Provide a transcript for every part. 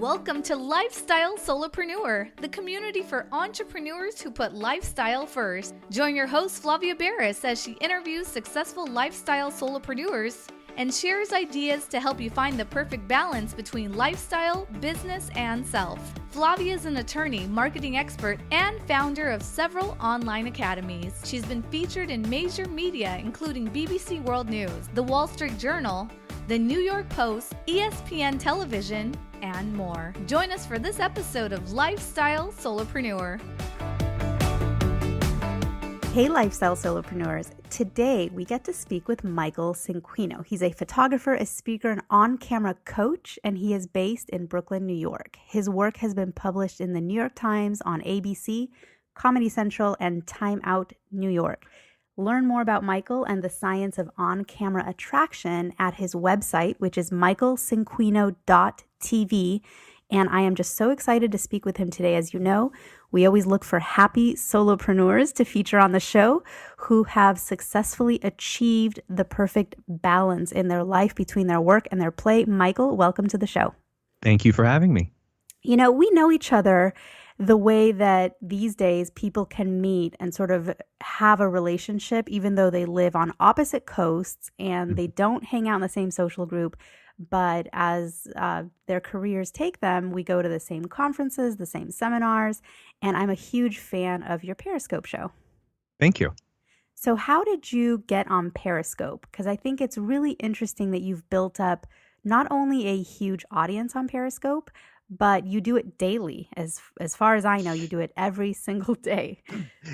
Welcome to Lifestyle Solopreneur, the community for entrepreneurs who put lifestyle first. Join your host Flavia Berys as she interviews successful lifestyle solopreneurs and shares ideas to help you find the perfect balance between lifestyle, business, and self. Flavia is an attorney, marketing expert, and founder of several online academies. She's been featured in major media including BBC World News, The Wall Street Journal, The New York Post, ESPN Television, and more. Join us for this episode of Lifestyle Solopreneur. Hey, Lifestyle Solopreneurs. Today, we get to speak with Michael Cinquino. He's a photographer, a speaker, and on-camera coach, and he is based in Brooklyn, New York. His work has been published in the New York Times, on ABC, Comedy Central, and Time Out New York. Learn more about Michael and the science of on-camera attraction at his website, which is michaelcinquino.tv. And I am just so excited to speak with him today. As you know, we always look for happy solopreneurs to feature on the show who have successfully achieved the perfect balance in their life between their work and their play. Michael, welcome to the show. Thank you for having me. You know, we know each other the way that these days people can meet and sort of have a relationship, even though they live on opposite coasts and they don't hang out in the same social group. But as their careers take them, we go to the same conferences, the same seminars, and I'm a huge fan of your Periscope show. Thank you. So how did you get on Periscope? Because I think it's really interesting that you've built up not only a huge audience on Periscope, but you do it daily. As far as I know, you do it every single day.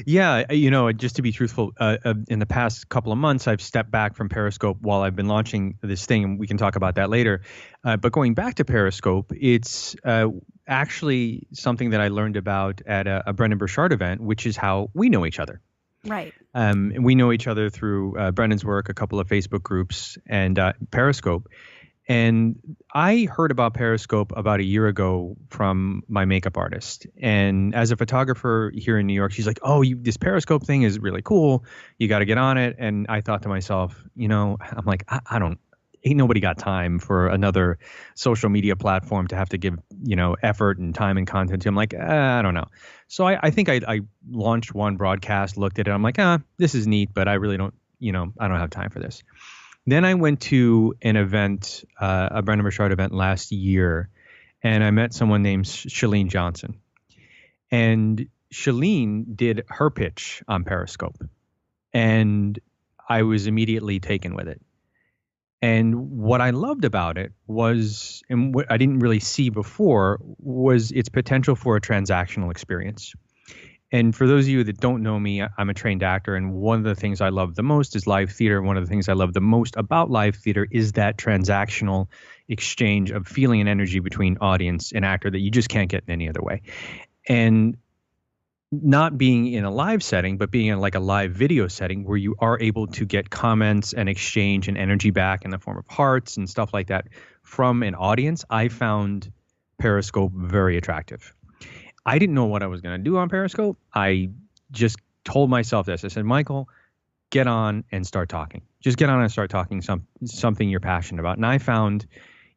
Yeah, just to be truthful, in the past couple of months, I've stepped back from Periscope while I've been launching this thing, and we can talk about that later. But going back to Periscope, it's actually something that I learned about at a Brendan Burchard event, which is how we know each other. Right. And we know each other through Brendan's work, a couple of Facebook groups, and Periscope. And I heard about Periscope about a year ago from my makeup artist. And as a photographer here in New York, she's like, this Periscope thing is really cool. You got to get on it. And I thought to myself, I'm like, ain't nobody got time for another social media platform to have to give, effort and time and content to. I'm like, I don't know. So I think I launched one broadcast, looked at it. I'm like, this is neat, but I really don't, I don't have time for this. Then I went to an event, a Brendan Burchard event last year, and I met someone named Chalene Johnson. And Chalene did her pitch on Periscope, and I was immediately taken with it. And what I loved about it was, and what I didn't really see before, was its potential for a transactional experience. And for those of you that don't know me, I'm a trained actor, and one of the things I love the most is live theater. One of the things I love the most about live theater is that transactional exchange of feeling and energy between audience and actor that you just can't get in any other way. And not being in a live setting, but being in like a live video setting where you are able to get comments and exchange and energy back in the form of hearts and stuff like that from an audience, I found Periscope very attractive. I didn't know what I was going to do on Periscope. I just told myself this. I said, Michael, get on and start talking. Just get on and start talking something you're passionate about. And I found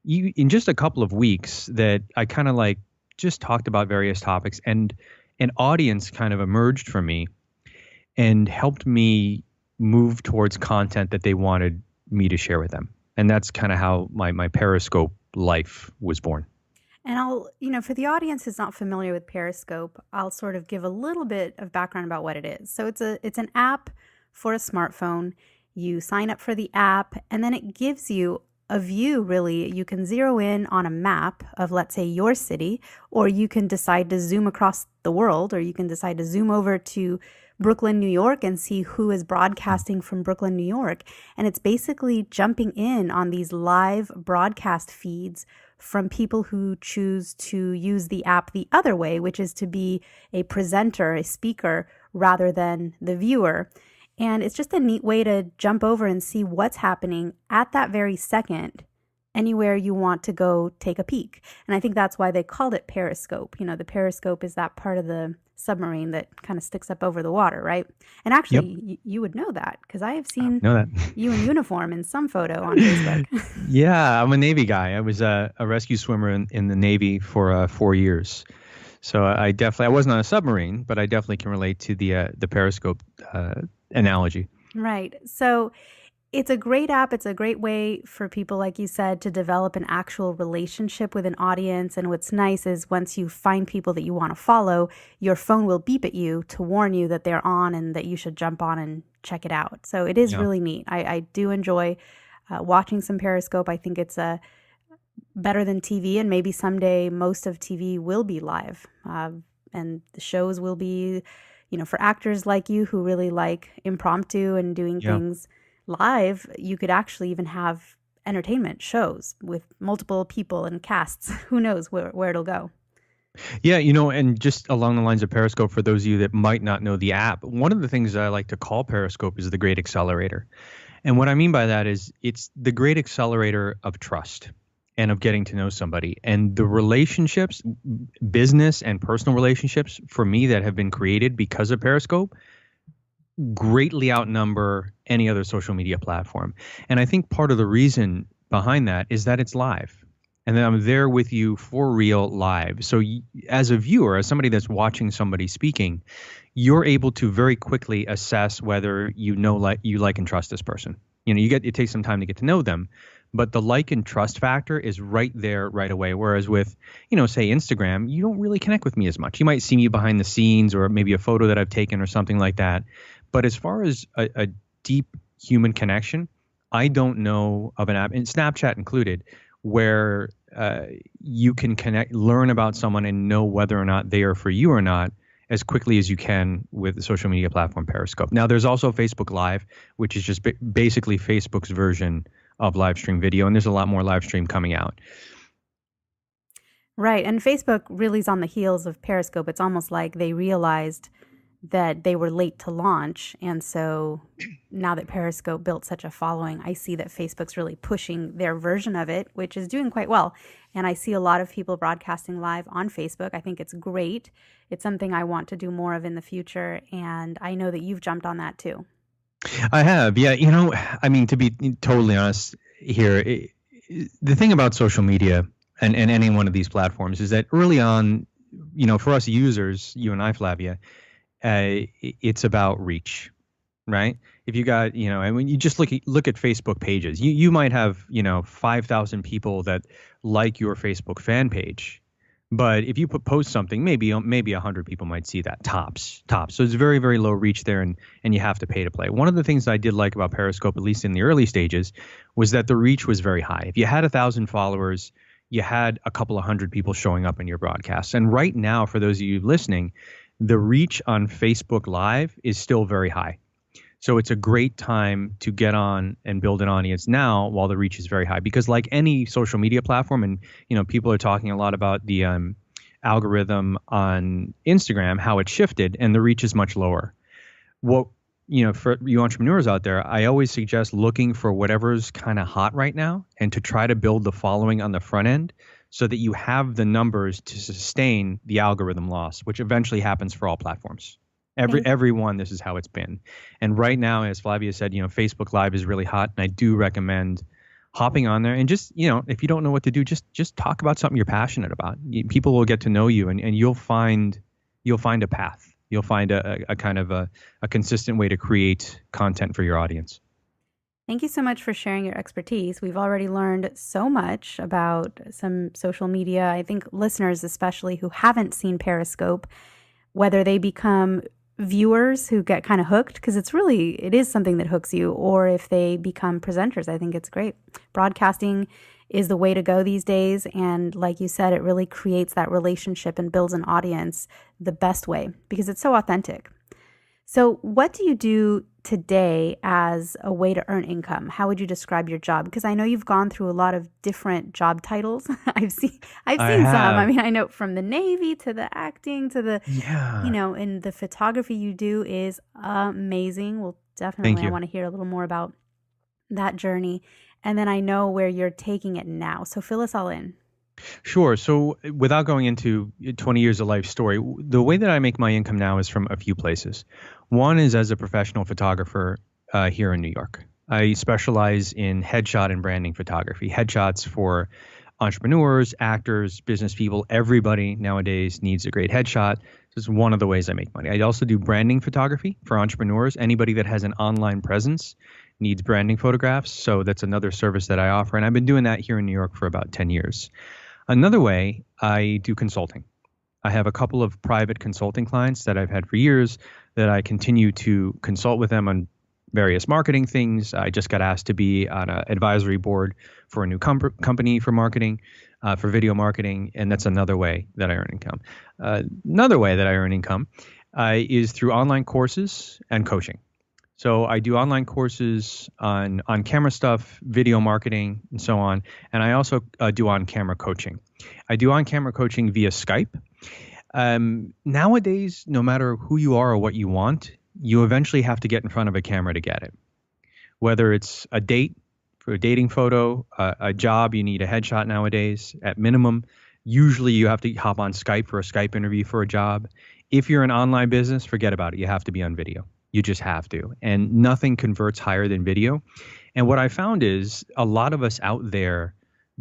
in just a couple of weeks that I kind of like just talked about various topics, and an audience kind of emerged from me and helped me move towards content that they wanted me to share with them. And that's kind of how my Periscope life was born. And I'll, for the audience who's not familiar with Periscope, I'll sort of give a little bit of background about what it is. So it's an app for a smartphone. You sign up for the app, and then it gives you a view, really. You can zero in on a map of, let's say, your city, or you can decide to zoom across the world, or you can decide to zoom over to Brooklyn, New York, and see who is broadcasting from Brooklyn, New York. And it's basically jumping in on these live broadcast feeds from people who choose to use the app the other way, which is to be a presenter, a speaker, rather than the viewer. And it's just a neat way to jump over and see what's happening at that very second anywhere you want to go take a peek. And I think that's why they called it periscope. The periscope is that part of the submarine that kind of sticks up over the water, right? And actually, you would know that because I have seen Know that. you in uniform in some photo on Facebook. Yeah, I'm a Navy guy. I was a rescue swimmer in the Navy for 4 years. So I wasn't on a submarine, but I definitely can relate to the periscope analogy. Right. So it's a great app. It's a great way for people, like you said, to develop an actual relationship with an audience. And what's nice is once you find people that you want to follow, your phone will beep at you to warn you that they're on and that you should jump on and check it out. So it is really neat. I do enjoy watching some Periscope. I think it's better than TV, and maybe someday most of TV will be live. And the shows will be, for actors like you who really like impromptu and doing things live, you could actually even have entertainment shows with multiple people and casts. Who knows where it'll go? Yeah, and just along the lines of Periscope, for those of you that might not know the app, one of the things I like to call Periscope is the great accelerator. And what I mean by that is it's the great accelerator of trust and of getting to know somebody. And the relationships, business and personal relationships for me that have been created because of Periscope greatly outnumber any other social media platform. And I think part of the reason behind that is that it's live and that I'm there with you for real live. So as a viewer, as somebody that's watching somebody speaking, you're able to very quickly assess whether you like and trust this person. It takes some time to get to know them, but the like and trust factor is right there right away. Whereas with, say Instagram, you don't really connect with me as much. You might see me behind the scenes or maybe a photo that I've taken or something like that. But as far as a deep human connection, I don't know of an app, and Snapchat included, where you can learn about someone and know whether or not they are for you or not as quickly as you can with the social media platform Periscope. Now, there's also Facebook Live, which is just basically Facebook's version of live stream video, and there's a lot more live stream coming out. Right, and Facebook really is on the heels of Periscope. It's almost like they realized that they were late to launch, and so now that Periscope built such a following, I see that Facebook's really pushing their version of it, which is doing quite well. And I see a lot of people broadcasting live on Facebook. I think it's great. It's something I want to do more of in the future, and I know that you've jumped on that too. I have, yeah. To be totally honest here, the thing about social media and any one of these platforms is that early on, for us users, you and I, Flavia, it's about reach, right? If you got, and when you just look at Facebook pages, you might have, 5,000 people that like your Facebook fan page, but if you post something, maybe 100 people might see that tops. So it's very, very low reach there, and you have to pay to play. One of the things I did like about Periscope, at least in the early stages, was that the reach was very high. If you had 1,000 followers, you had a couple of hundred people showing up in your broadcasts. And right now, for those of you listening, the reach on Facebook Live is still very high. So it's a great time to get on and build an audience now while the reach is very high. Because like any social media platform, and people are talking a lot about the algorithm on Instagram, how it shifted, and the reach is much lower. For you entrepreneurs out there, I always suggest looking for whatever's kind of hot right now and to try to build the following on the front end, so that you have the numbers to sustain the algorithm loss, which eventually happens for all platforms. Everyone, this is how it's been. And right now, as Flavia said, Facebook Live is really hot, and I do recommend hopping on there and just, if you don't know what to do, just talk about something you're passionate about. People will get to know you, and you'll find a path. You'll find a kind of a consistent way to create content for your audience. Thank you so much for sharing your expertise. We've already learned so much about some social media. I think listeners, especially who haven't seen Periscope, whether they become viewers who get kind of hooked, because it is something that hooks you, or if they become presenters, I think it's great. Broadcasting is the way to go these days. And like you said, it really creates that relationship and builds an audience the best way because it's so authentic. So what do you do today as a way to earn income? How would you describe your job? Because I know you've gone through a lot of different job titles. I've seen some. I mean, I know from the Navy to the acting to the, and the photography you do is amazing. Well, definitely, I want to hear a little more about that journey. and then I know where you're taking it now. So fill us all in. Sure. So without going into 20 years of life story, the way that I make my income now is from a few places. One is as a professional photographer here in New York. I specialize in headshot and branding photography. Headshots for entrepreneurs, actors, business people. Everybody nowadays needs a great headshot. This is one of the ways I make money. I also do branding photography for entrepreneurs. Anybody that has an online presence needs branding photographs. So that's another service that I offer. And I've been doing that here in New York for about 10 years. Another way, I do consulting. I have a couple of private consulting clients that I've had for years that I continue to consult with them on various marketing things. I just got asked to be on an advisory board for a new company for marketing, for video marketing, and that's another way that I earn income. Another way that I earn income is through online courses and coaching. So I do online courses on camera stuff, video marketing, and so on. And I also do on-camera coaching. I do on-camera coaching via Skype. Nowadays, no matter who you are or what you want, you eventually have to get in front of a camera to get it. Whether it's a date for a dating photo, a job, you need a headshot nowadays at minimum. Usually you have to hop on Skype for a Skype interview for a job. If you're an online business, forget about it. You have to be on video. You just have to. And nothing converts higher than video. And what I found is a lot of us out there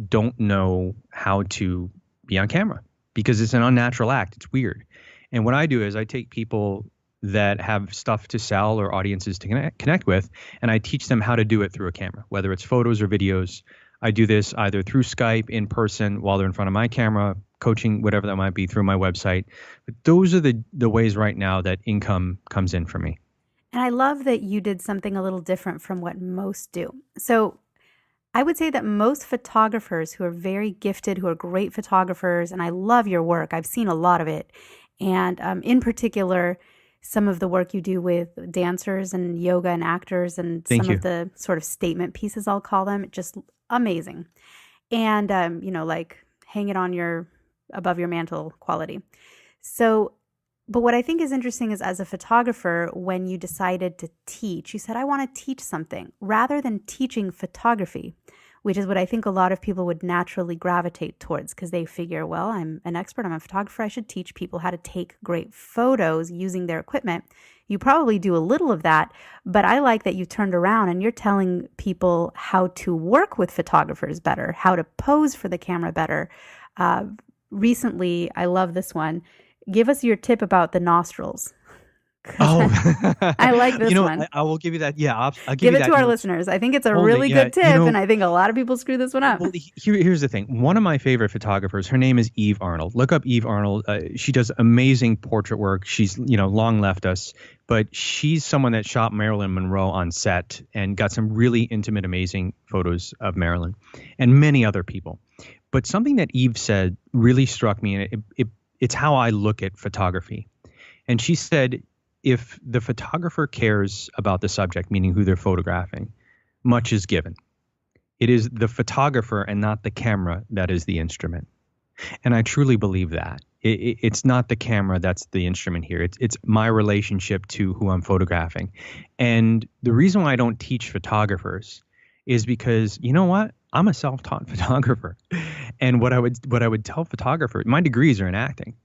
don't know how to be on camera because it's an unnatural act. It's weird. And what I do is I take people that have stuff to sell or audiences to connect with, and I teach them how to do it through a camera, whether it's photos or videos. I do this either through Skype, in person, while they're in front of my camera, coaching, whatever that might be, through my website. But those are the ways right now that income comes in for me. And I love that you did something a little different from what most do. So I would say that most photographers who are very gifted, who are great photographers, and I love your work. I've seen a lot of it. And in particular, some of the work you do with dancers and yoga and actors and of the sort of statement pieces, I'll call them, just amazing. And, like hang it on above your mantle quality. So, but what I think is interesting is as a photographer, when you decided to teach, you said, I want to teach something rather than teaching photography, which is what I think a lot of people would naturally gravitate towards because they figure, well, I'm an expert, I'm a photographer, I should teach people how to take great photos using their equipment. You probably do a little of that, but I like that you turned around and you're telling people how to work with photographers better, how to pose for the camera better. Recently, I love this one. Give us your tip about the nostrils. Oh, I like this one. I will give you that. Yeah, I'll give it to our listeners. I think it's a really good tip, and I think a lot of people screw this one up. Well, here's the thing. One of my favorite photographers, her name is Eve Arnold. Look up Eve Arnold. She does amazing portrait work. She's long left us, but she's someone that shot Marilyn Monroe on set and got some really intimate, amazing photos of Marilyn and many other people. But something that Eve said really struck me, and it's how I look at photography. And she said, if the photographer cares about the subject, meaning who they're photographing, much is given. It is the photographer and not the camera that is the instrument. And I truly believe that. It's not the camera that's the instrument here. It's my relationship to who I'm photographing. And the reason why I don't teach photographers is because, you know what? I'm a self-taught photographer. And what I would tell photographers, my degrees are in acting.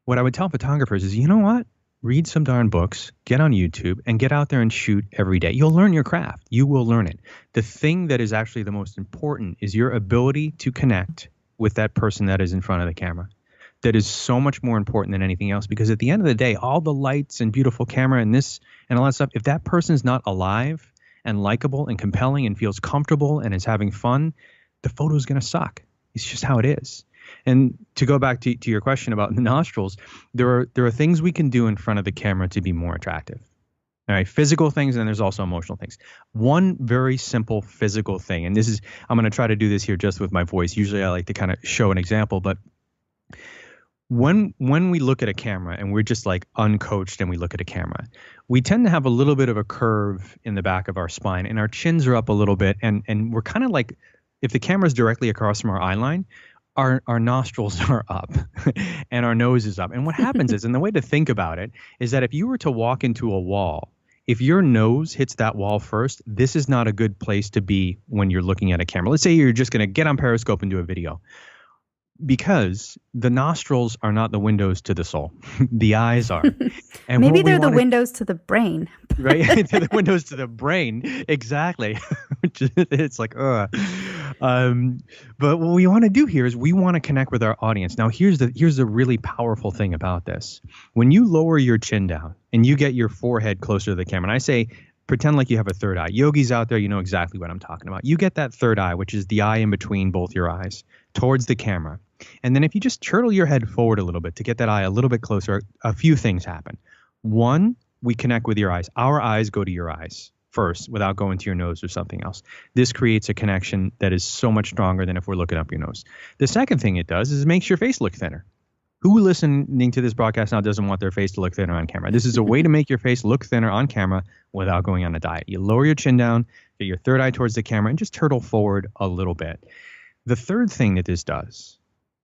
What I would tell photographers is, you know what? Read some darn books, get on YouTube, and get out there and shoot every day. You'll learn your craft. You will learn it. The thing that is actually the most important is your ability to connect with that person that is in front of the camera. That is so much more important than anything else, because at the end of the day, all the lights and beautiful camera and this and all that stuff, if that person's not alive and likable and compelling and feels comfortable and is having fun, the photo is going to suck. It's just how it is. And to go back to your question about the nostrils, there are things we can do in front of the camera to be more attractive. All right, physical things, and there's also emotional things. One very simple physical thing, and I'm going to try to do this here just with my voice. Usually I like to kind of show an example, but when we look at a camera and we're just like uncoached and we look at a camera, we tend to have a little bit of a curve in the back of our spine and our chins are up a little bit, and we're kind of like, if the camera's directly across from our eye line, our nostrils are up and our nose is up. And what happens is, and the way to think about it is that if you were to walk into a wall if your nose hits that wall first, this is not a good place to be when you're looking at a camera. Let's say you're just going to get on Periscope and do a video. Because the nostrils are not the windows to the soul. The eyes are. And maybe they're the windows to the brain. Right? They're the windows to the brain. Exactly. It's like, but what we want to do here is we want to connect with our audience. Now, here's the really powerful thing about this. When you lower your chin down and you get your forehead closer to the camera, and I say, pretend like you have a third eye. Yogis out there, you know exactly what I'm talking about. You get that third eye, which is the eye in between both your eyes, towards the camera. And then if you just turtle your head forward a little bit to get that eye a little bit closer, a few things happen. One, we connect with your eyes. Our eyes go to your eyes first without going to your nose or something else. This creates a connection that is so much stronger than if we're looking up your nose. The second thing it does is it makes your face look thinner. Who listening to this broadcast now doesn't want their face to look thinner on camera? This is a way to make your face look thinner on camera without going on a diet. You lower your chin down, get your third eye towards the camera, and just turtle forward a little bit. The third thing that this does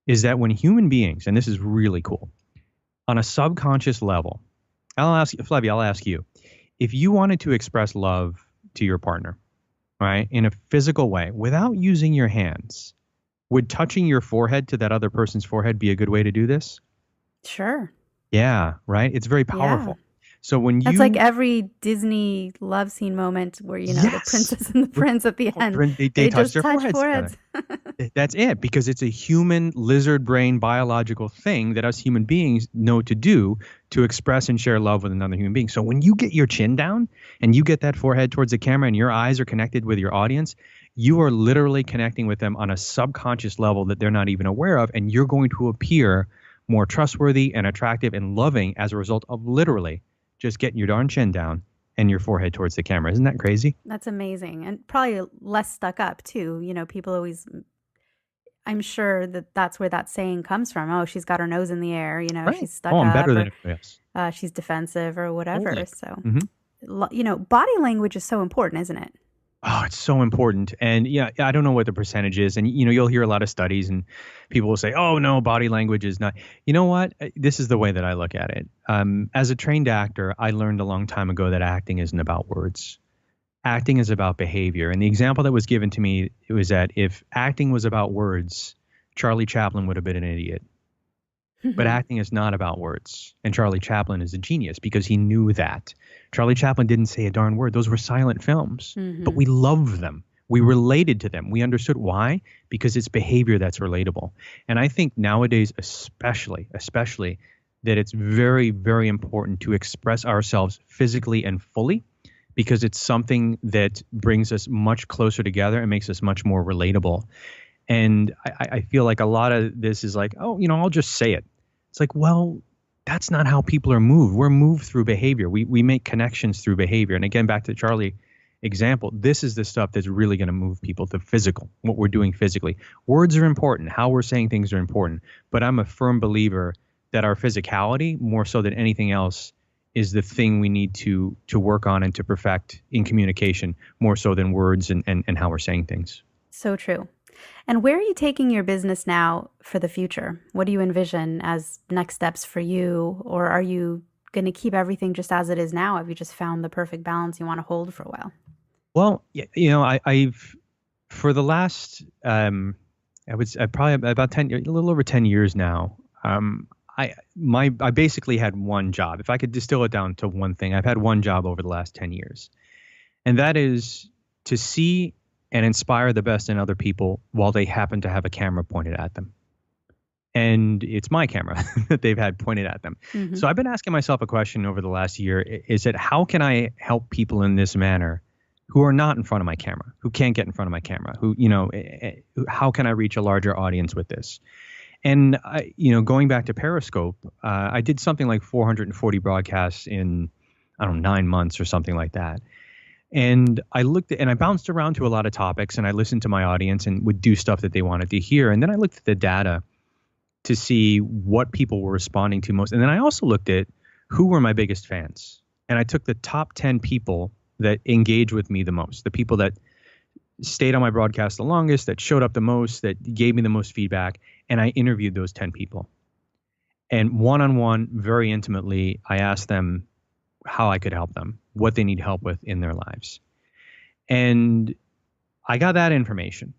is that when human beings, and this is really cool, on a subconscious level, Flavia, I'll ask you, if you wanted to express love to your partner, right, in a physical way, without using your hands, would touching your forehead to that other person's forehead be a good way to do this? Sure. Yeah, right? It's very powerful. So when That's like every Disney love scene moment where, you know, the princess and the prince at the end, they touch their foreheads. That's it, because it's a human lizard brain biological thing that us human beings know to do to express and share love with another human being. So when you get your chin down and you get that forehead towards the camera and your eyes are connected with your audience, you are literally connecting with them on a subconscious level that they're not even aware of, and you're going to appear more trustworthy and attractive and loving as a result of literally just getting your darn chin down and your forehead towards the camera. Isn't that crazy? That's amazing. And probably less stuck up too. You know, people always, I'm sure that's where that saying comes from. Oh, she's got her nose in the air, you know, she's stuck up. I'm better than everybody else. She's defensive or whatever. Totally. So, Mm-hmm. You know, body language is so important, isn't it? Oh, it's so important. And yeah, I don't know what the percentage is. And, you know, you'll hear a lot of studies and people will say, oh, no, body language is not. You know what? This is the way that I look at it. As a trained actor, I learned a long time ago that acting isn't about words. Acting is about behavior. And the example that was given to me was that if acting was about words, Charlie Chaplin would have been an idiot. But acting is not about words. And Charlie Chaplin is a genius because he knew that. Charlie Chaplin didn't say a darn word. Those were silent films. But we loved them. We related to them. We understood why? Because it's behavior that's relatable. And I think nowadays, especially, that it's very, very important to express ourselves physically and fully, because it's something that brings us much closer together and makes us much more relatable. And I feel like a lot of this is like, oh, you know, I'll just say it. It's like, well, that's not how people are moved. We're moved through behavior. We make connections through behavior. And again, back to the Charlie example, this is the stuff that's really going to move people to physical, what we're doing physically. Words are important. How we're saying things are important. But I'm a firm believer that our physicality, more so than anything else, is the thing we need to work on and to perfect in communication, more so than words and how we're saying things. So true. And where are you taking your business now for the future? What do you envision as next steps for you? Or are you going to keep everything just as it is now? Have you just found the perfect balance you want to hold for a while? Well, you know, I've for the last, I would say probably about a little over 10 years now. I basically had one job. If I could distill it down to one thing, I've had one job over the last 10 years. And that is to see and inspire the best in other people while they happen to have a camera pointed at them. And it's my camera that they've had pointed at them. So I've been asking myself a question over the last year, is that how can I help people in this manner who are not in front of my camera, who can't get in front of my camera, who, you know, how can I reach a larger audience with this? And, you know, going back to Periscope, I did something like 440 broadcasts in, I don't know, 9 months or something like that. And I looked at, and I bounced around to a lot of topics, and I listened to my audience and would do stuff that they wanted to hear. And then I looked at the data to see what people were responding to most. And then I also looked at who were my biggest fans. And I took the top 10 people that engaged with me the most, the people that stayed on my broadcast the longest, that showed up the most, that gave me the most feedback. And I interviewed those 10 people. And one-on-one, very intimately, I asked them, how I could help them, what they need help with in their lives. And I got that information.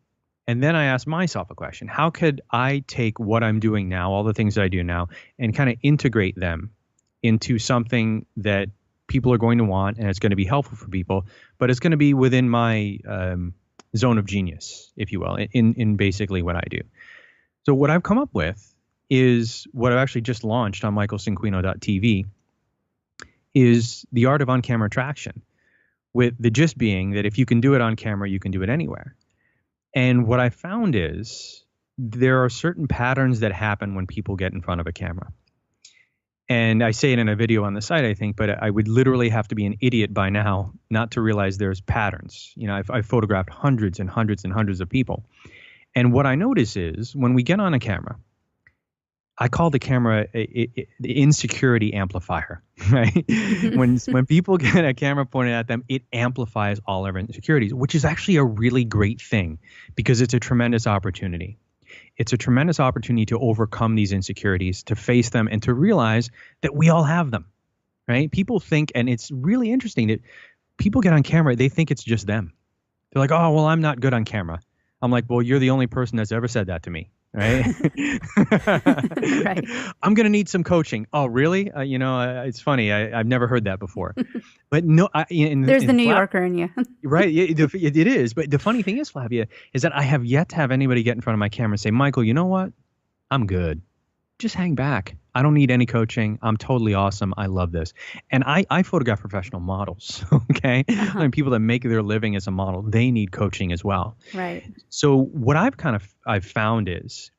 And then I asked myself a question. How could I take what I'm doing now, all the things that I do now, and kind of integrate them into something that people are going to want and it's going to be helpful for people, but it's going to be within my zone of genius, if you will, in basically what I do. So what I've come up with is what I've actually just launched on michaelcinquino.tv is the art of on-camera attraction, with the gist being that if you can do it on camera, you can do it anywhere. And what I found is there are certain patterns that happen when people get in front of a camera. And I say it in a video on the site, I think, but I would literally have to be an idiot by now not to realize there's patterns. You know, I've photographed hundreds and hundreds and hundreds of people. And what I notice is when we get on a camera, I call the camera the insecurity amplifier, right? when people get a camera pointed at them, it amplifies all our insecurities, which is actually a really great thing because it's a tremendous opportunity. It's a tremendous opportunity to overcome these insecurities, to face them, and to realize that we all have them, right? People think, and it's really interesting that people get on camera, they think it's just them. They're like, oh, well, I'm not good on camera. I'm like, well, you're the only person that's ever said that to me. Right. Right. I'm going to need some coaching. Oh, really? It's funny. I've never heard that before. But no, there's the New Yorker in you. Right. It is. But the funny thing is, Flavia, is that I have yet to have anybody get in front of my camera and say, Michael, you know what? I'm good. Just hang back. I don't need any coaching. I'm totally awesome. I love this. And I photograph professional models. Okay. Uh-huh. And people that make their living as a model, they need coaching as well. Right. So what I've found is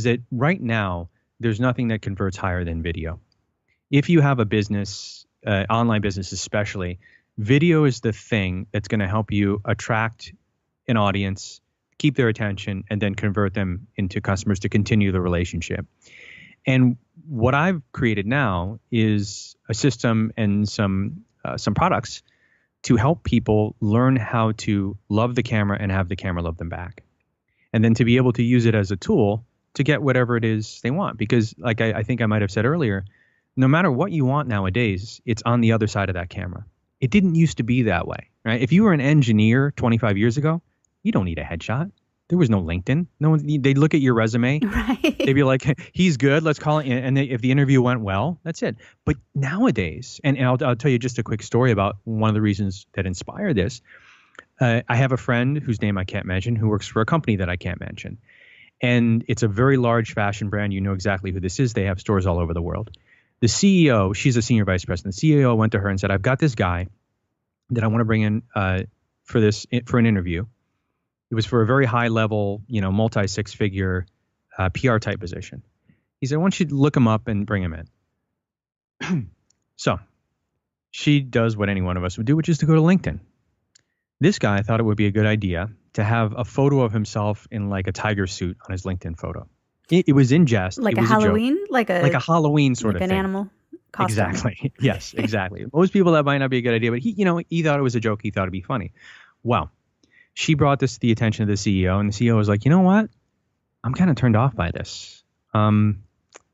that right now there's nothing that converts higher than video. If you have a business, online business especially, video is the thing that's going to help you attract an audience, keep their attention, and then convert them into customers to continue the relationship. And what I've created now is a system and some products to help people learn how to love the camera and have the camera love them back. And then to be able to use it as a tool to get whatever it is they want. Because like I think I might have said earlier, no matter what you want nowadays, it's on the other side of that camera. It didn't used to be that way, right? If you were an engineer 25 years ago, you don't need a headshot. There was no LinkedIn. No one. They'd look at your resume. Right. They'd be like, "He's good. Let's call it." And if the interview went well, that's it. But nowadays, and I'll tell you just a quick story about one of the reasons that inspired this. I have a friend whose name I can't mention who works for a company that I can't mention, and it's a very large fashion brand. You know exactly who this is. They have stores all over the world. The CEO, she's a senior vice president. The CEO went to her and said, "I've got this guy that I want to bring in for an interview." It was for a very high level, multi-six-figure PR type position. He said, "I want you to look him up and bring him in." So she does what any one of us would do, which is to go to LinkedIn. This guy thought it would be a good idea to have a photo of himself in like a tiger suit on his LinkedIn photo. It was in jest. Like it a was Halloween? A like a Halloween sort of an thing. Animal costume. Exactly. Yes, exactly. Most people, that might not be a good idea, but he thought it was a joke. He thought it'd be funny. Well, she brought this to the attention of the CEO, and the CEO was like, "You know what? I'm kind of turned off by this. I think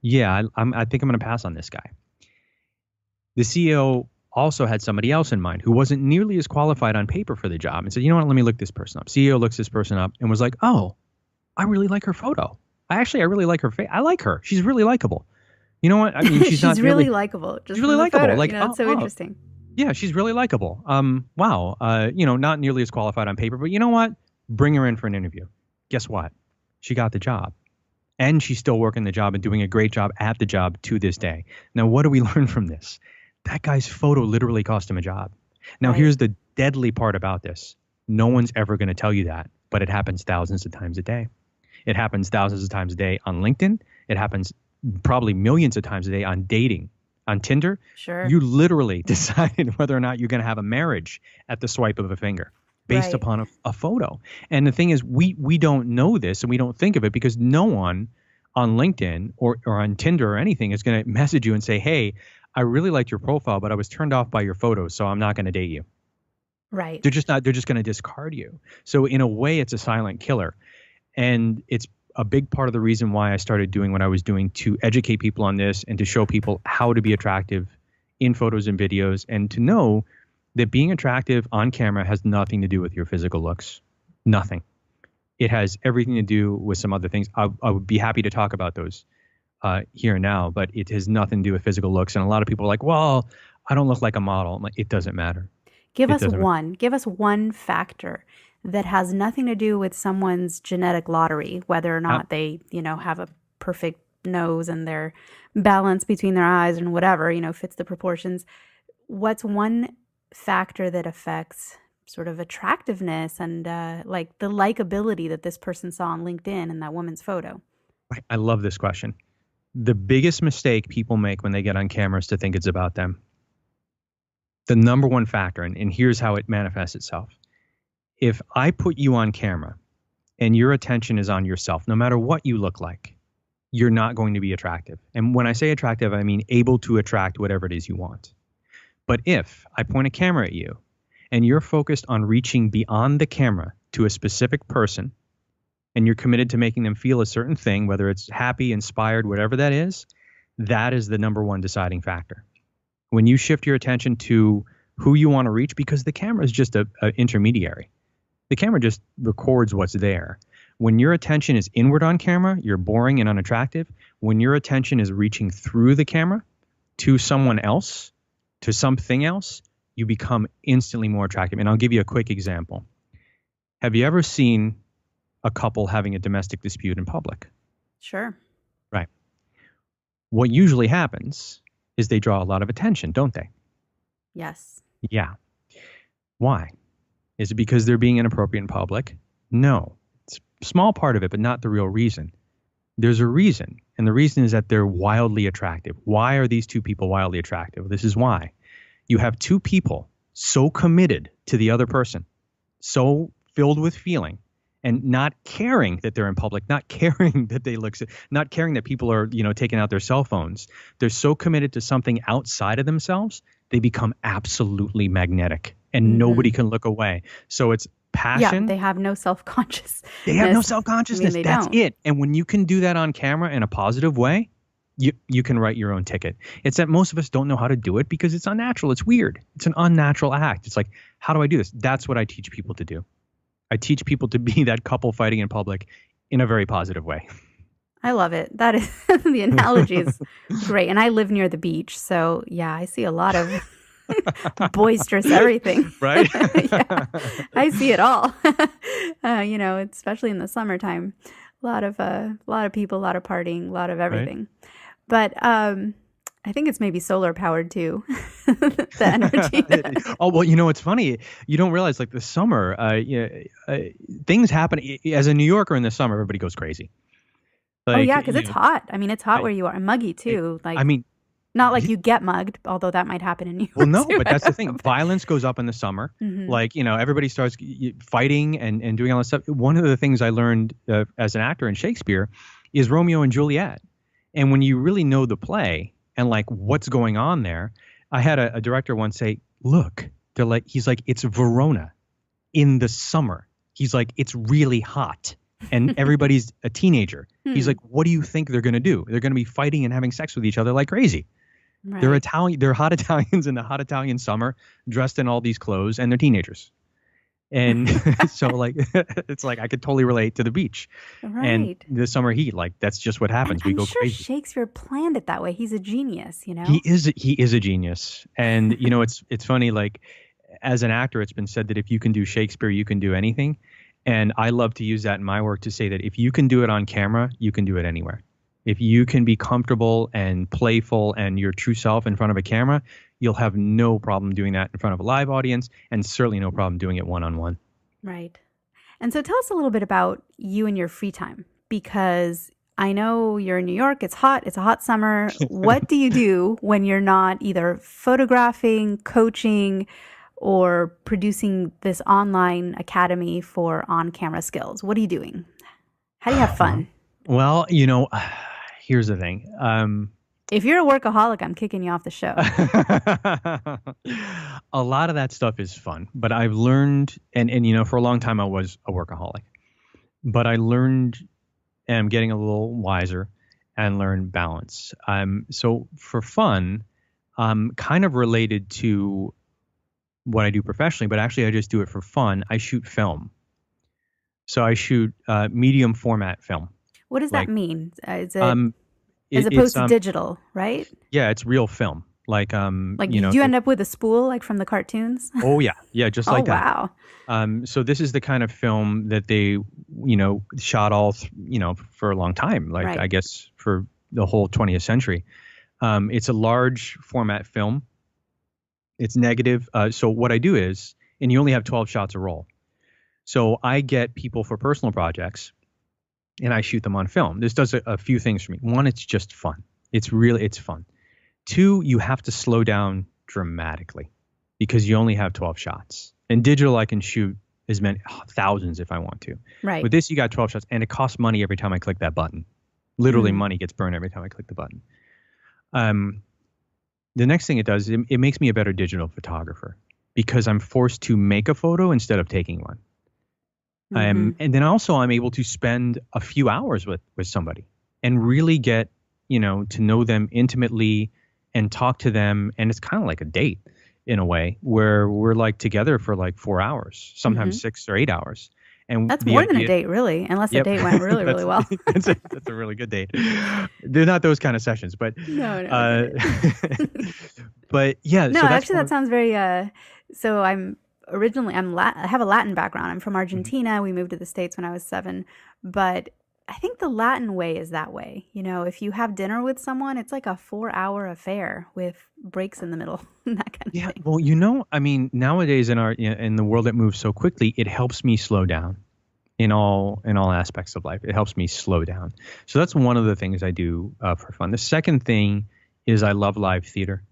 I'm going to pass on this guy." The CEO also had somebody else in mind who wasn't nearly as qualified on paper for the job and said, "You know what? Let me look this person up." CEO looks this person up and was like, "Oh, I really like her photo. I really like her face. I like her. She's really likable. You know what? I mean, she's not really likable. She's really likable. Photo, like, it's so interesting. Yeah, she's really likable. Wow. Not nearly as qualified on paper, but you know what? Bring her in for an interview." Guess what? She got the job. And she's still working the job and doing a great job at the job to this day. Now, what do we learn from this? That guy's photo literally cost him a job. Now, Right. Here's the deadly part about this. No one's ever going to tell you that, but it happens thousands of times a day. It happens thousands of times a day on LinkedIn. It happens probably millions of times a day on dating. On Tinder, Sure. you literally decided whether or not you're going to have a marriage at the swipe of a finger based Right. upon a photo. And the thing is, we don't know this and we don't think of it because no one on LinkedIn or on Tinder or anything is going to message you and say, "Hey, I really liked your profile, but I was turned off by your photos, so I'm not going to date you." Right. They're just going to discard you. So in a way, it's a silent killer. And it's a big part of the reason why I started doing what I was doing to educate people on this and to show people how to be attractive in photos and videos, and to know that being attractive on camera has nothing to do with your physical looks. Nothing. It has everything to do with some other things. I would be happy to talk about those here and now, but it has nothing to do with physical looks. And a lot of people are like, well, I don't look like a model. I'm like, it doesn't matter. Give us one factor that has nothing to do with someone's genetic lottery, whether or not they, have a perfect nose and their balance between their eyes and whatever, fits the proportions. What's one factor that affects sort of attractiveness and like the likability that this person saw on LinkedIn in that woman's photo? I love this question. The biggest mistake people make when they get on camera is to think it's about them. The number one factor, and here's how it manifests itself. If I put you on camera and your attention is on yourself, no matter what you look like, you're not going to be attractive. And when I say attractive, I mean able to attract whatever it is you want. But if I point a camera at you and you're focused on reaching beyond the camera to a specific person, and you're committed to making them feel a certain thing, whether it's happy, inspired, whatever that is the number one deciding factor. When you shift your attention to who you want to reach, because the camera is just an intermediary. The camera just records what's there. When your attention is inward on camera, you're boring and unattractive. When your attention is reaching through the camera to someone else, to something else, you become instantly more attractive. And I'll give you a quick example. Have you ever seen a couple having a domestic dispute in public? Sure. Right. What usually happens is they draw a lot of attention, don't they? Yes. Yeah. Why? Is it because they're being inappropriate in public? No. It's a small part of it, but not the real reason. There's a reason, and the reason is that they're wildly attractive. Why are these two people wildly attractive? This is why. You have two people so committed to the other person, so filled with feeling, and not caring that they're in public, not caring that they look, not caring that people are, taking out their cell phones. They're so committed to something outside of themselves, they become absolutely magnetic, and nobody can look away. So it's passion. Yeah, they have no self-consciousness. They have no self-consciousness. That's it. And when you can do that on camera in a positive way, you can write your own ticket. It's that most of us don't know how to do it because it's unnatural. It's weird. It's an unnatural act. It's like, how do I do this? That's what I teach people to do. I teach people to be that couple fighting in public in a very positive way. I love it. That is the analogy is great. And I live near the beach. So yeah, I see a lot of boisterous everything. Right? Yeah, I see it all. Especially in the summertime. A lot of people, a lot of partying, a lot of everything. Right. But I think it's maybe solar powered too. The energy. Oh, well, it's funny. You don't realize like the summer, things happen. As a New Yorker in the summer, everybody goes crazy. Like, oh yeah, because it's hot. I mean, it's hot where you are, and muggy too. Not like you get mugged, although that might happen in New York. Well, no, too, but that's the thing. Violence goes up in the summer. Mm-hmm. Like, everybody starts fighting and doing all this stuff. One of the things I learned as an actor in Shakespeare is Romeo and Juliet. And when you really know the play and like what's going on there, I had a director once say, look, he's like, it's Verona in the summer. He's like, it's really hot. And everybody's a teenager. He's like, what do you think they're going to do? They're going to be fighting and having sex with each other like crazy. Right. They're Italian. They're hot Italians in the hot Italian summer, dressed in all these clothes, and they're teenagers. And so, like, it's like I could totally relate to the beach and the summer heat. Like, that's just what happens. And we go crazy. Shakespeare planned it that way. He's a genius, He is a genius, and it's funny. Like, as an actor, it's been said that if you can do Shakespeare, you can do anything. And I love to use that in my work to say that if you can do it on camera, you can do it anywhere. If you can be comfortable and playful and your true self in front of a camera, you'll have no problem doing that in front of a live audience, and certainly no problem doing it one-on-one. Right. And so tell us a little bit about you and your free time, because I know you're in New York. It's hot. It's a hot summer. What do you do when you're not either photographing, coaching, or producing this online academy for on-camera skills? What are you doing? How do you have fun? Well, here's the thing. If you're a workaholic, I'm kicking you off the show. A lot of that stuff is fun, but I've learned, and for a long time I was a workaholic, but I learned, and I'm getting a little wiser, and learned balance. So for fun, kind of related to what I do professionally, but actually I just do it for fun. I shoot film. So I shoot medium format film. What does Like, that mean? Is it as it, opposed it's to digital, right? yeah, it's real film. Like Like, you know, you end up with a spool like from the cartoons? oh yeah, just Oh, like that. wow. So this is the kind of film that they, shot for a long time, like Right. I guess for the whole 20th century. It's a large format film. It's negative. So what I do is, and you only have 12 shots a roll. So I get people for personal projects and I shoot them on film. This does a few things for me. One, it's just fun. It's fun. Two, you have to slow down dramatically because you only have 12 shots. In digital, I can shoot as many thousands if I want to. Right. With this, you got 12 shots and it costs money every time I click that button. Literally money gets burned every time I click the button. The next thing it does, it makes me a better digital photographer because I'm forced to make a photo instead of taking one. And then also I'm able to spend a few hours with somebody and really get, to know them intimately and talk to them. And it's kind of like a date in a way where we're like together for like 4 hours, sometimes 6 or 8 hours. And That's more than a date, really, unless the date went really, really well. that's a really good date. They're not those kind of sessions, but No. but yeah. No, so actually, that sounds very. So I have a Latin background. I'm from Argentina. We moved to the States when I was 7, but I think the Latin way is that way. If you have dinner with someone, it's like a 4-hour affair with breaks in the middle, that kind of thing. Yeah, well, I mean, nowadays in the world that moves so quickly, it helps me slow down in all aspects of life. It helps me slow down. So that's one of the things I do for fun. The second thing is I love live theater.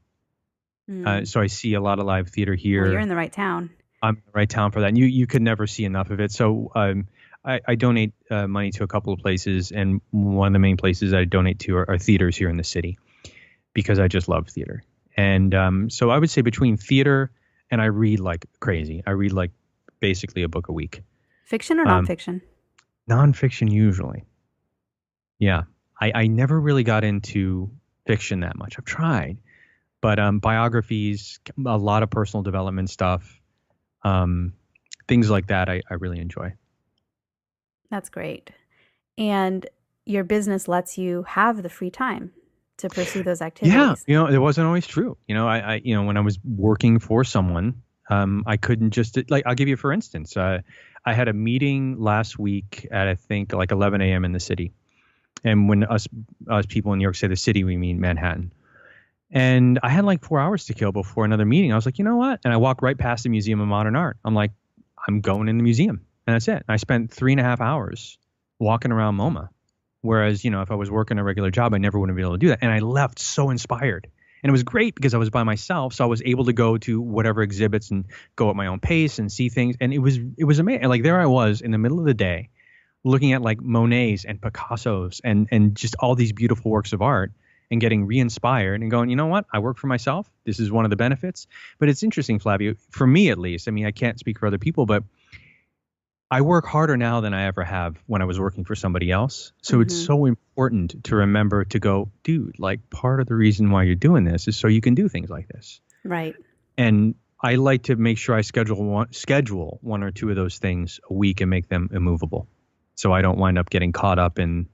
So I see a lot of live theater here. Well, you're in the right town. I'm in the right town for that. And you could never see enough of it. So I donate money to a couple of places, and one of the main places I donate to are theaters here in the city because I just love theater. And so I would say between theater and I read like crazy. I read like basically a book a week. Fiction or nonfiction? Nonfiction usually. Yeah. I never really got into fiction that much. I've tried. But biographies, a lot of personal development stuff, things like that I really enjoy. That's great. And your business lets you have the free time to pursue those activities. Yeah, it wasn't always true. I when I was working for someone, I couldn't just I'll give you for instance. I had a meeting last week at I think like 11 a.m. in the city, and when us people in New York say the city, we mean Manhattan. And I had like 4 hours to kill before another meeting. I was like, you know what? And I walked right past the Museum of Modern Art. I'm like, I'm going in the museum. And that's it. And I spent 3.5 hours walking around MoMA. Whereas, if I was working a regular job, I never would have been able to do that. And I left so inspired. And it was great because I was by myself. So I was able to go to whatever exhibits and go at my own pace and see things. And it was amazing. And like there I was in the middle of the day looking at like Monets and Picassos and just all these beautiful works of art and getting re-inspired and going, you know what? I work for myself. This is one of the benefits. But it's interesting, Flavia, for me at least. I mean, I can't speak for other people, but I work harder now than I ever have when I was working for somebody else. So it's so important to remember to go, dude, like part of the reason why you're doing this is so you can do things like this. Right. And I like to make sure I schedule one or two of those things a week and make them immovable. So I don't wind up getting caught up in,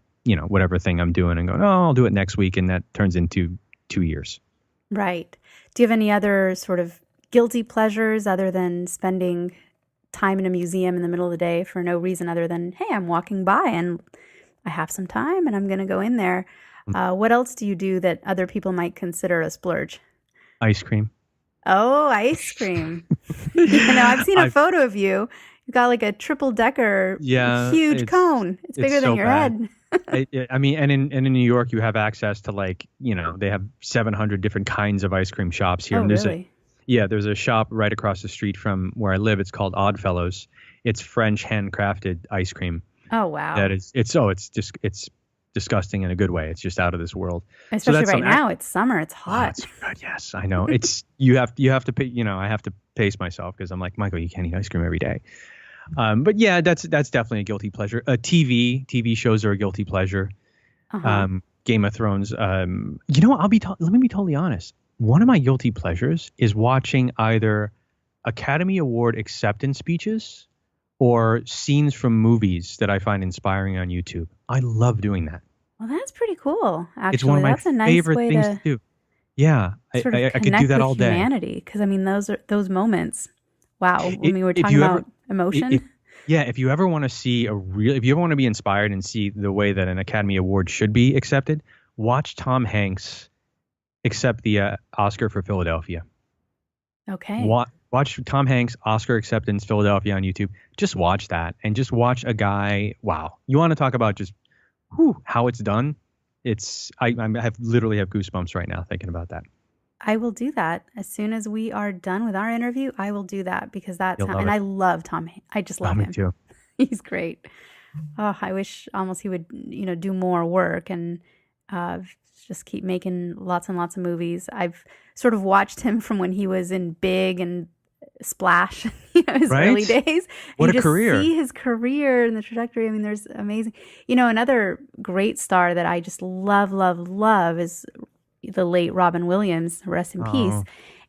whatever thing I'm doing and going, oh, I'll do it next week. And that turns into 2 years. Right. Do you have any other sort of guilty pleasures other than spending time in a museum in the middle of the day for no reason other than, hey, I'm walking by and I have some time and I'm going to go in there. What else do you do that other people might consider a splurge? Ice cream. Oh, ice cream. I've seen a photo of you. You've got like a triple decker, huge cone. It's bigger than your head. I mean, and in New York, you have access to they have 700 different kinds of ice cream shops here. Oh, and really? There's a shop right across the street from where I live. It's called Oddfellows. It's French handcrafted ice cream. Oh, wow. It's disgusting in a good way. It's just out of this world. Especially right now. It's summer. It's hot. It's good. Yes, I know. It's you have to pay. I have to pace myself because I'm like, Michael, you can't eat ice cream every day. But yeah, that's definitely a guilty pleasure. TV shows are a guilty pleasure. Game of Thrones. Let me be totally honest. one of my guilty pleasures is watching either Academy Award acceptance speeches or scenes from movies that I find inspiring on YouTube. I love doing that. Well, that's pretty cool. Actually, It's one of my that's a nice favorite way things to to do. Yeah, sort of I could connect do that with all day. humanity. Because I mean, those moments. Wow. I I- mean, we're If talking you about ever, emotion. if you ever want to see if you ever want to be inspired and see the way that an Academy Award should be accepted, watch Tom Hanks accept the Oscar for Philadelphia. Okay. Watch Tom Hanks Oscar acceptance Philadelphia on YouTube. Just watch that and just watch a guy. Wow, you want to talk about just how it's done? I literally have goosebumps right now thinking about that. I will do that as soon as we are done with our interview. I will do that because You'll love and it. I love Tom. I just love Me him. too. He's great. Oh, I wish almost he would, do more work and just keep making lots and lots of movies. I've sort of watched him from when he was in Big and Splash, his Right? early days. What You a just career. see his career and the trajectory. I mean, there's amazing. Another great star that I just love, love, love is the late Robin Williams, rest in peace. Oh,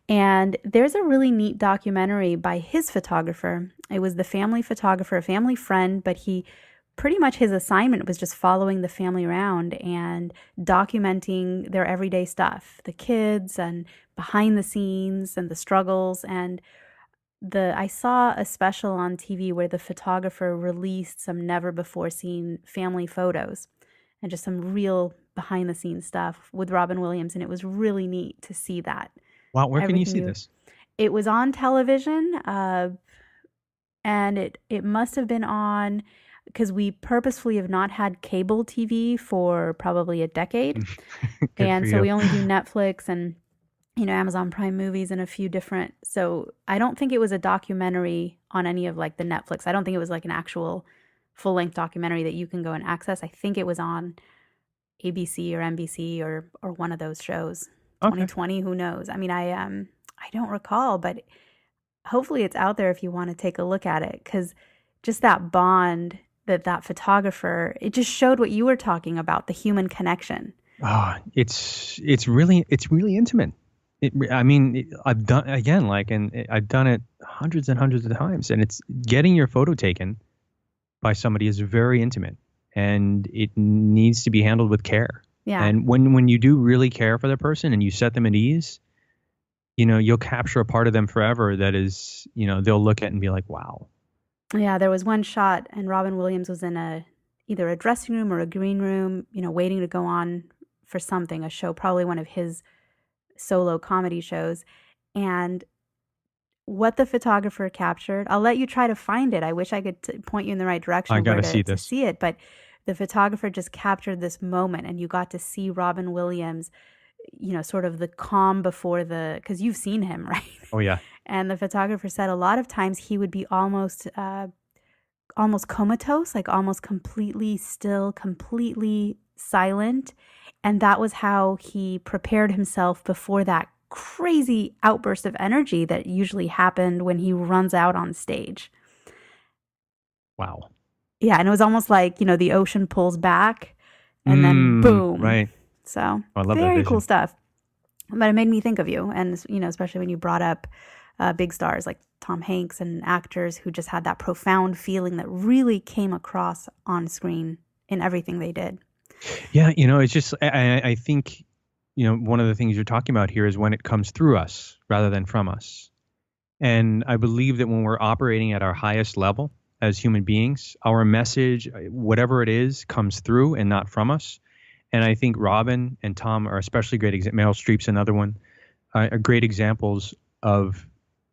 And there's a really neat documentary by his photographer. It was the family photographer, a family friend, but he pretty much his assignment was just following the family around and documenting their everyday stuff, the kids and behind the scenes and the struggles. And I saw a special on TV where the photographer released some never before seen family photos and just some real behind the scenes stuff with Robin Williams. And it was really neat to see that. wow. Where can you see Everything this? It was on television, and it must have been on because we purposefully have not had cable TV for probably a decade. Good And for so you. we only do Netflix and Amazon Prime movies and a few different. So I don't think it was a documentary on any of like the Netflix. I don't think it was like an actual full-length documentary that you can go and access. I think it was on ABC or NBC or one of those shows. Okay. 2020, who knows? I mean, I don't recall, but hopefully it's out there if you want to take a look at it, because just that bond that photographer, it just showed what you were talking about, the human connection. Oh, it's really intimate. I've done I've done it hundreds and hundreds of times, and it's getting your photo taken by somebody is very intimate, and it needs to be handled with care. Yeah. And when you do really care for the person and you set them at ease, you'll capture a part of them forever that is, they'll look at and be like, wow. Yeah, there was one shot and Robin Williams was in either a dressing room or a green room, waiting to go on for something, a show, probably one of his solo comedy shows. And what the photographer captured, I'll let you try to find it. I wish I could point you in the right direction I gotta to see this. see it, but the photographer just captured this moment, and you got to see Robin Williams, sort of the calm before because you've seen him, right? Oh yeah. And the photographer said a lot of times he would be almost comatose, like almost completely still, completely silent. And that was how he prepared himself before that crazy outburst of energy that usually happened when he runs out on stage. Wow. Yeah, and it was almost like, the ocean pulls back and then boom. Right. So I love that very vision. cool stuff. But it made me think of you. And, especially when you brought up big stars like Tom Hanks and actors who just had that profound feeling that really came across on screen in everything they did. Yeah. It's just, I think, one of the things you're talking about here is when it comes through us rather than from us. And I believe that when we're operating at our highest level as human beings, our message, whatever it is, comes through and not from us. And I think Robin and Tom are especially great examples. Meryl Streep's another one, are great examples of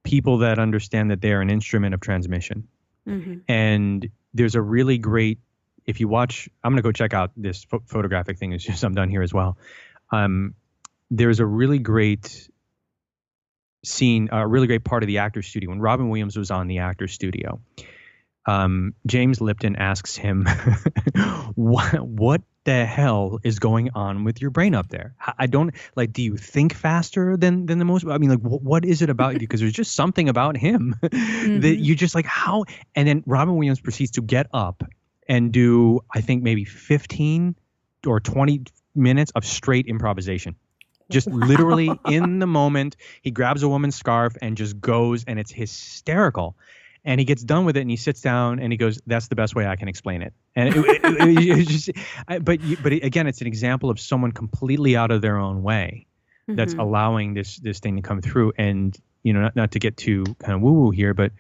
people that understand that they are an instrument of transmission. Mm-hmm. And there's a really great, if you watch, I'm going to go check out this photographic thing as soon as I'm done here as well. There's a really great scene, a really great part of the actor's studio. When Robin Williams was on the actor's studio, James Lipton asks him, what the hell is going on with your brain up there? I don't do you think faster than the most? I mean, what is it about you? Because there's just something about him that you just how, and then Robin Williams proceeds to get up and do, I think maybe 15 or 20 minutes of straight improvisation. Just literally in the moment, he grabs a woman's scarf and just goes, and it's hysterical. And he gets done with it, and he sits down, and he goes, "That's the best way I can explain it." And it's just, but again, it's an example of someone completely out of their own way that's allowing this thing to come through. And not to get too kind of woo-woo here, but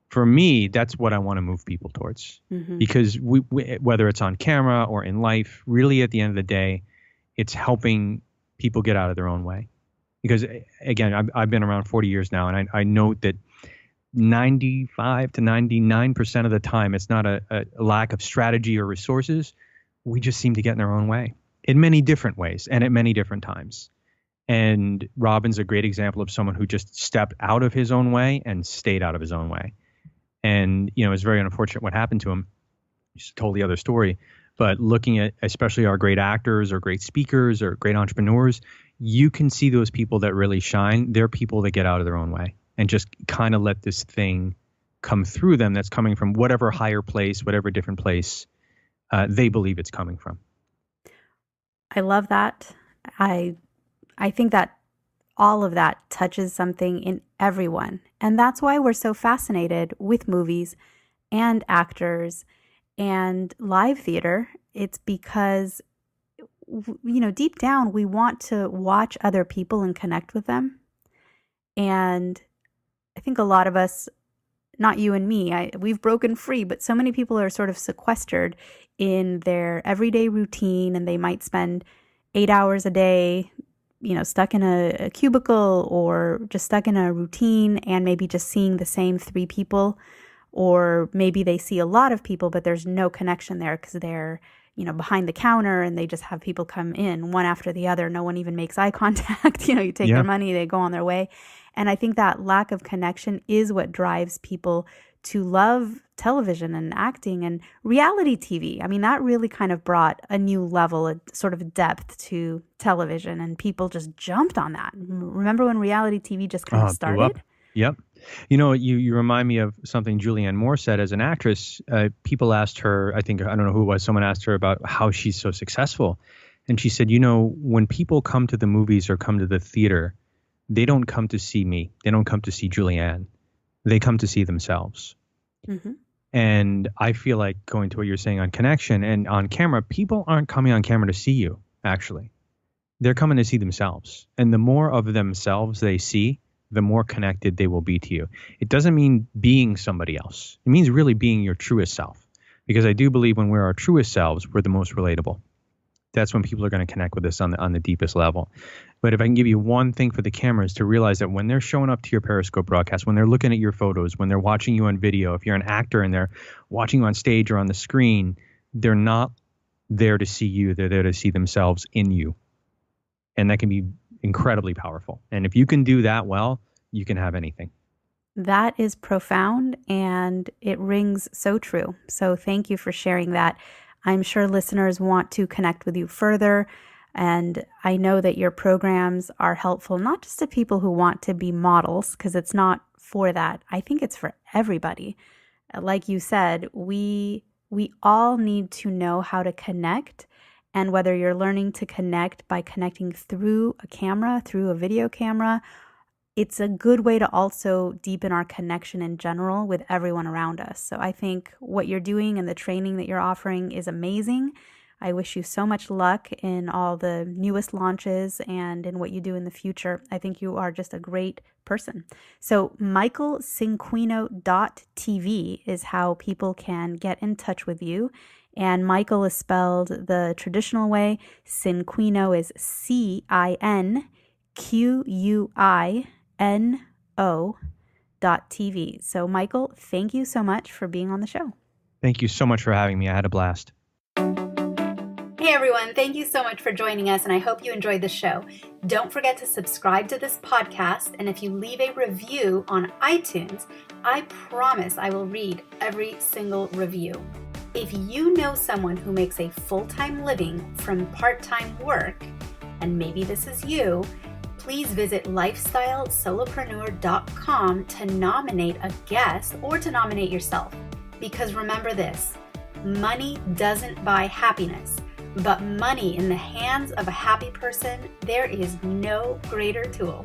for me, that's what I want to move people towards. Because we, whether it's on camera or in life, really at the end of the day, it's helping people get out of their own way. Because again, I've been around 40 years now, and I know that 95 to 99% of the time, it's not a lack of strategy or resources. We just seem to get in our own way in many different ways and at many different times. And Robin's a great example of someone who just stepped out of his own way and stayed out of his own way. And, it's very unfortunate what happened to him. He just told the other story. But looking at especially our great actors or great speakers or great entrepreneurs, you can see those people that really shine. They're people that get out of their own way and just kind of let this thing come through them that's coming from whatever higher place, whatever different place they believe it's coming from. I love that. I think that all of that touches something in everyone. And that's why we're so fascinated with movies and actors and live theater. It's because, deep down, we want to watch other people and connect with them. And I think a lot of us, not you and me, we've broken free, but so many people are sort of sequestered in their everyday routine, and they might spend 8 hours a day, stuck in a cubicle or just stuck in a routine and maybe just seeing the same 3 people. Or maybe they see a lot of people, but there's no connection there because they're, behind the counter and they just have people come in one after the other. No one even makes eye contact. You take their money, they go on their way. And I think that lack of connection is what drives people to love television and acting and reality TV. I mean, that really kind of brought a new level, a sort of depth to television, and people just jumped on that. Remember when reality TV just kind of started? Blew up. Yep. You remind me of something Julianne Moore said as an actress. People asked her, I don't know who it was, someone asked her about how she's so successful. And she said, when people come to the movies or come to the theater, they don't come to see me. They don't come to see Julianne. They come to see themselves. Mm-hmm. And I feel like, going to what you're saying on connection and on camera, people aren't coming on camera to see you, actually. They're coming to see themselves. And the more of themselves they see, the more connected they will be to you. It doesn't mean being somebody else. It means really being your truest self. Because I do believe when we're our truest selves, we're the most relatable. That's when people are going to connect with us on the deepest level. But if I can give you one thing for the cameras, to realize that when they're showing up to your Periscope broadcast, when they're looking at your photos, when they're watching you on video, if you're an actor and they're watching you on stage or on the screen, they're not there to see you. They're there to see themselves in you. And that can be incredibly powerful. And if you can do that well, you can have anything. That is profound, and it rings so true. So thank you for sharing that. I'm sure listeners want to connect with you further, and I know that your programs are helpful not just to people who want to be models, because it's not for that. I think it's for everybody. Like you said, we all need to know how to connect. And whether you're learning to connect by connecting through a camera, through a video camera, it's a good way to also deepen our connection in general with everyone around us. So I think what you're doing and the training that you're offering is amazing. I wish you so much luck in all the newest launches and in what you do in the future. I think you are just a great person. So michaelcinquino.tv is how people can get in touch with you. And Michael is spelled the traditional way. Cinquino is CINQUINO.tv. So Michael, thank you so much for being on the show. Thank you so much for having me. I had a blast. Hey everyone, thank you so much for joining us, and I hope you enjoyed the show. Don't forget to subscribe to this podcast, and if you leave a review on iTunes, I promise I will read every single review. If you know someone who makes a full-time living from part-time work, and maybe this is you, please visit LIFESTYLESOLOPRENEUR.com to nominate a guest or to nominate yourself. Because remember this, money doesn't buy happiness, But money in the hands of a happy person, there is no greater tool.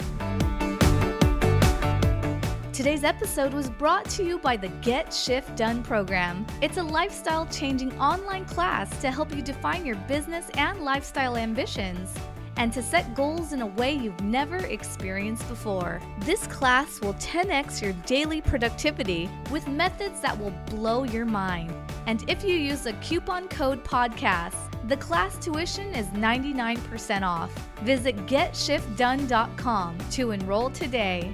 Today's episode was brought to you by the Get Shift Done program. It's a lifestyle-changing online class to help you define your business and lifestyle ambitions and to set goals in a way you've never experienced before. This class will 10x your daily productivity with methods that will blow your mind. And if you use a coupon code podcast, the class tuition is 99% off. Visit GetShiftDone.com to enroll today.